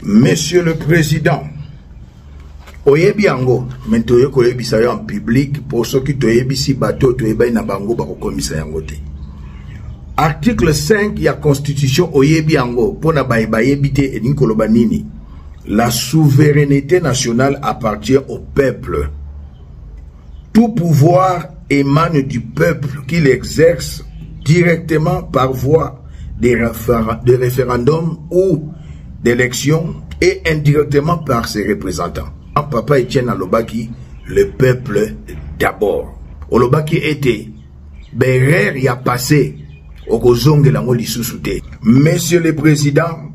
Monsieur le Président, oyebi yango, mais toye koyebisa yo en public pour ceux qui toyebisi bateau toyeba na bango bakokomisa yango te. Article 5 ya Constitution oyebi yango pona bayebi te edin koloba nini. La souveraineté nationale appartient au peuple. Tout pouvoir émane du peuple qui l'exerce directement par voie de référendum ou d'élection et indirectement par ses représentants. Papa Etienne Alobaki, le peuple d'abord. Olobaki était Berer y a passé au Kozonge la Molisusuté. Monsieur le Président,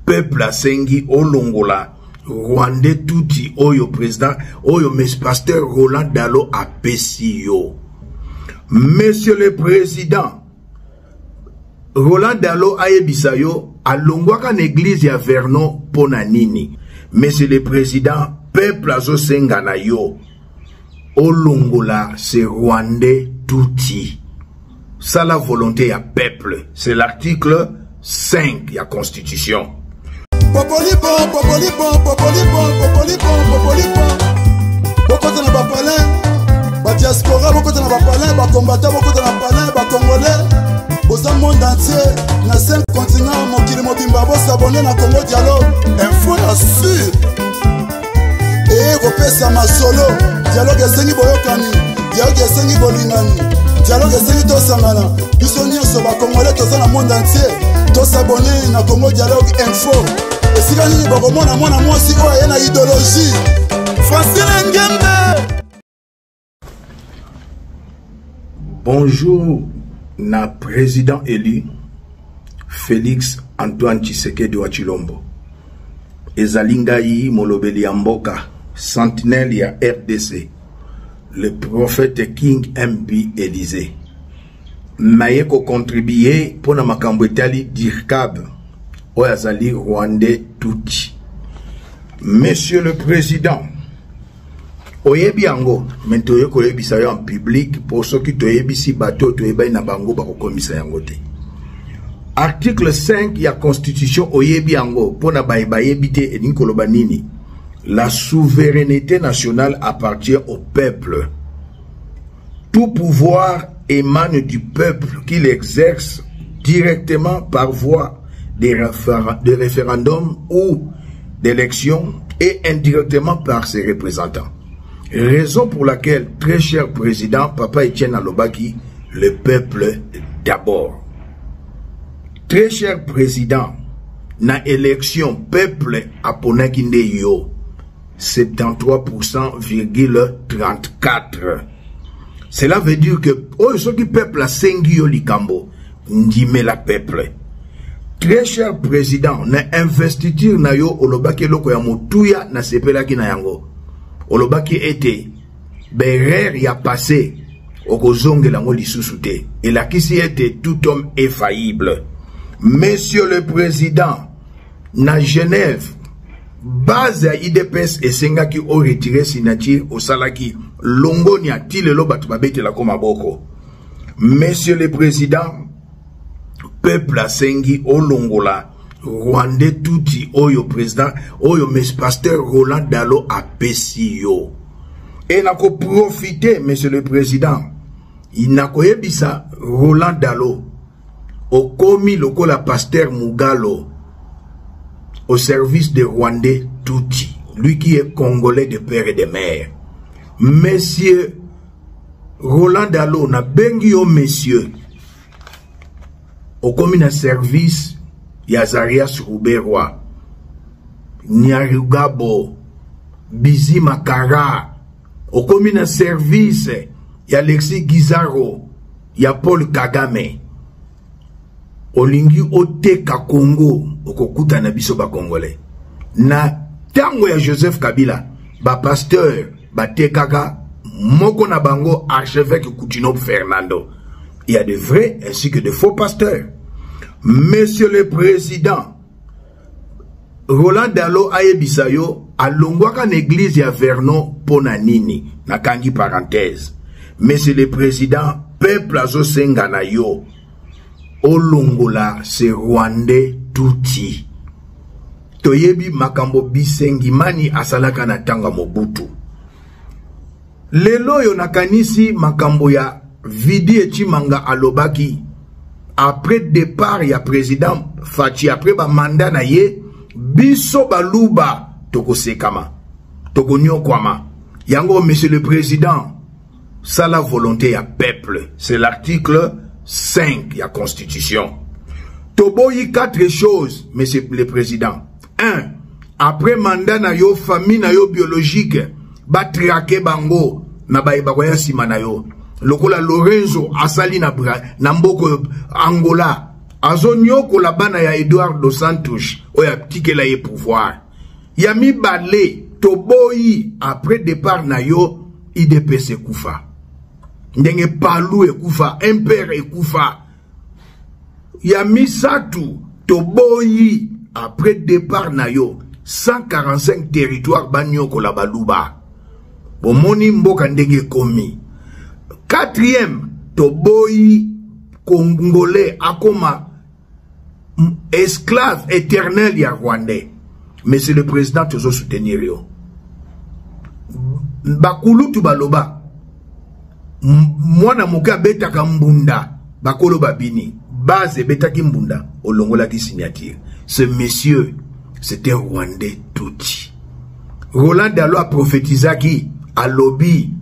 peuple a sengi Olongola, Rwandais touti Oyo Président, Oyo mes pasteur Roland Dalo a Pessio. Monsieur le Président, Roland Dalo a Ebisayo, a Longwaka église ya Vernon Ponanini. Monsieur le Président, peuple a zo senga na yo. Olongola, c'est Rwandais touti. Ça la volonté ya peuple. C'est l'article 5 ya Constitution. Popolipon, popolipon, popolipon, popolipon, popolipon. Beaucoup de la palais, ba diaspora, beaucoup de la palais, ba combattants, beaucoup de la palais, ba congolais. Au monde entier, na 5 continents, mon kili mobimba, bo s'abonner na Congo Dialogue. Info la sûr. Et repesa ma solo. Dialogue esengi boyokani, dialogue esengi bolingani, dialogue esengi tosangana. Biso nyonso ba congolais toza na monde entier. To s'abonner na Congo Dialogue Info. Et si la ligne bakomona mona mwasi oyo ye na idéologie. Francine Ngembe. Bonjour. Na président élu Félix Antoine Tshisekedi wa Tshilombo ezalinga yi molobeli ya mboka sentinelle ya RDC le prophète King MP Élysée naye ko contribuer pona makambo etali DIRCAB oyo azali Rwandais touti. Monsieur le Président, oyebi yango, mais toye koyebisa yo en public pour ceux qui toyebisi bateau toyeba na bango bakokomisa yango te. Article 5 ya Constitution oyebi yango pona bayebi te edin koloba nini. La souveraineté nationale appartient au peuple. Tout pouvoir émane du peuple qui l'exerce directement par voie de référendum ou d'élection et indirectement par ses représentants. Raison pour laquelle, très cher président, Papa Etienne Alobaki, le peuple d'abord. Très cher président, na élection, peuple aponaki nde yo, 73,34. Cela veut dire que, oh, ce qui peuple a sengi yo likambo, ndime la peuple. Très cher président, na investiture na yo, olobaki loko ya motuya na sepelaki na yango. Olobaki était Berer y a passé au Kozonge la Molisusuté. Et là qui s'y était tout homme infaillible. Monsieur le Président, na Genève, base à IDPS et Senga qui ont retiré signature au Salaki, Longoni a tile lo batubabete la komaboko. Monsieur le Président, peuple a sengi au Longola. Rwandais touti oyo président oyo mes pasteur Roland Dalo a Pessio. Et n'a ko profiter, monsieur le président, il n'a ko yebisa Roland Dalo au commis lokola pasteur Mugalo au service de Rwandais touti, lui qui est congolais de père et de mère. Monsieur Roland Dalo na bengi yo monsieur au commis na service Yazarias Ruberwa, Nyarugabo, Bizi Makara, au commune service, ya Alexis Gizaro, ya Paul Kagame, Olingi Oteka Congo, Okokuta na biso ba Congolais. Na tango ya Joseph Kabila, ba pasteur, ba Tekaka, moko na bango archevêque Koutino Fernando. Il y a de vrais ainsi que de faux pasteurs. Monsieur le Président, Roland Dalo ayebisayo alongwaka église ya Vernon Ponanini, na kangi parenthèse. Monsieur le Président, peuple azo senga na yo. Olongola, c'est Rwandais touti. toyebi makambo bisengimani asalaka na tanga Mobutu. Lelo yo nakanisi makambo ya Vidi Echimanga alobaki après départ ya président Fachi, après ba mandat na ye, biso baluba toko sekama toko nyokwama yango. Monsieur le président, ça la volonté ya peuple, c'est l'article 5 ya constitution. Toboyi 4 choses, monsieur le président. 1. Après mandat na yo, famille na yo biologique ba trake bango na bayebakoya sima na yo. Lokola Lorenzo asali na mboko Angola azonyoko la bana ya Eduardo dos Santos oya tikela ye pouvoir ya mibale toboyi après départ na yo IDPS kufa ndenge Palu ekufa impère ekufa ya misatu toboyi après départ na yo 145 territoires banyoko la baluba bomoni mboka ndenge komi. 4e, toboyi congolais akoma esclave éternel ya Rwandais. Monsieur le président, tozo soutenir yo. Bakulutu baloba mwana moka betaka mbunda bakolo babini base betaki mbunda olongola ki signature. Ce monsieur, c'était Rwandais Tutsi. Roland Dalo a prophétisé qui à lobby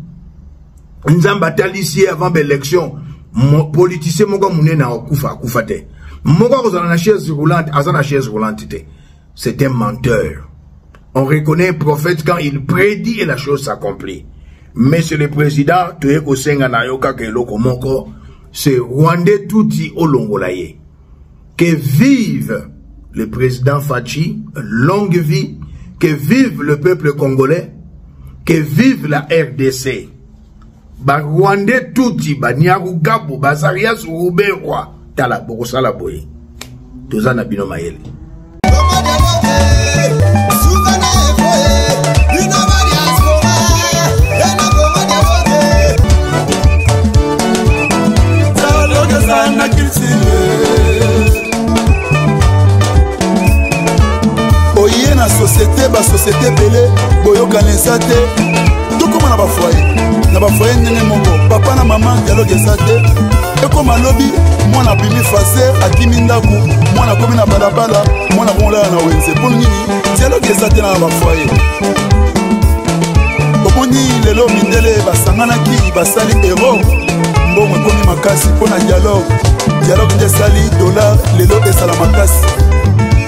Nzamba talisi avant l'élection, politicien mongo munena okufa te. Mongo kozana na chaise roulante, azana chaise roulante te. C'est un menteur. On reconnaît un prophète quand il prédit et la chose s'accomplit. Monsieur le président, toye ko senga na yoka ke loko moko, c'est Rwandais Tutsi olongolaye. Que vive le président Fachi, longue vie, que vive le peuple congolais, que vive la RDC. Ba Rwandais Tutsi, ba Nyaru Gabo, ba Zarias Ruberwa, tala boko sala boye. Tozana bino mayele. Oye na société, ba société belé, boyoka lensate, tout comme na ba foyer. Na ba foyer nene mongo, papa na maman dialogue esate. E comme lobby, mwana bimi faser, akimi ndaku, mwana komi na balabala, mwana bonla na wenze. Pour nini dialogue esate na ba foyer. Omoni lelo mindele basangana ki basali héros. Mbongo komi makasi pona dialogue. Dialogue de sali dollar, lelo esala makasi.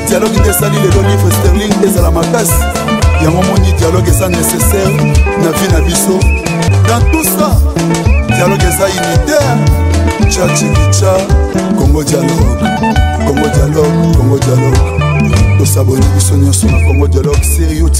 Dialogue de sali lelo livre sterling esala makasi. Yango moni dialogue est nécessaire na vie na biso. Dans tout ça, dialogue est unitaire. Tcha tcha Congo dialogue, Congo dialogue, Congo dialogue. Nous s'abonner biso nyonso na Congo dialogue sérieux.